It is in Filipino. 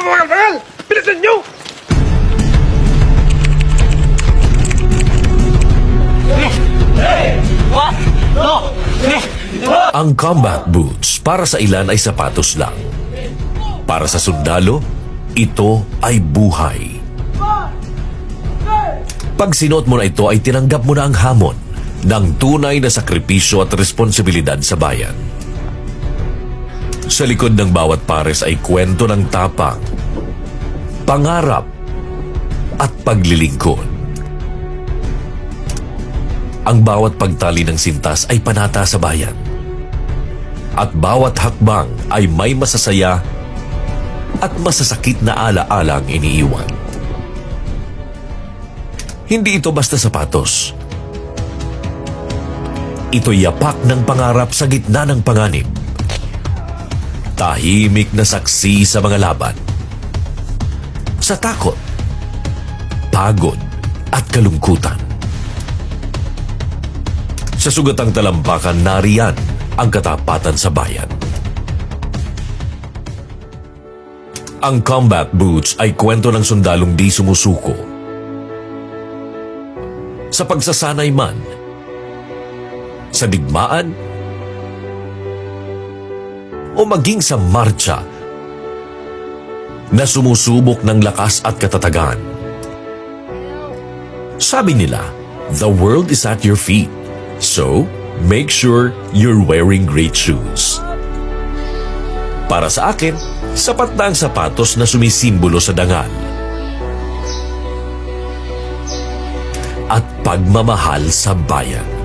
mga mahal! Bilisan nyo! Ang combat boots para sa ilan ay sapatos lang. Para sa sundalo, ito ay buhay. Pag sinuot mo na ito ay tinanggap mo na ang hamon ng tunay na sakripisyo at responsibilidad sa bayan. Sa likod ng bawat pares ay kwento ng tapang, pangarap at paglilingkod. Ang bawat pagtali ng sintas ay panata sa bayan. At bawat hakbang ay may masasaya at masasakit na alaala ang iniiwan. Hindi ito basta sapatos. Ito'y yapak ng pangarap sa gitna ng panganib. Tahimik na saksi sa mga laban. Sa takot, pagod at kalungkutan. Sa sugatang talampakan, nariyan ang katapatan sa bayan. Ang combat boots ay kwento ng sundalong di sumusuko. Sa pagsasanay man, sa digmaan, o maging sa marcha na sumusubok ng lakas at katatagan. Sabi nila, the world is at your feet. So, make sure you're wearing great shoes. Para sa akin, sapat na ang sapatos na sumisimbolo sa dangal at pagmamahal sa bayan.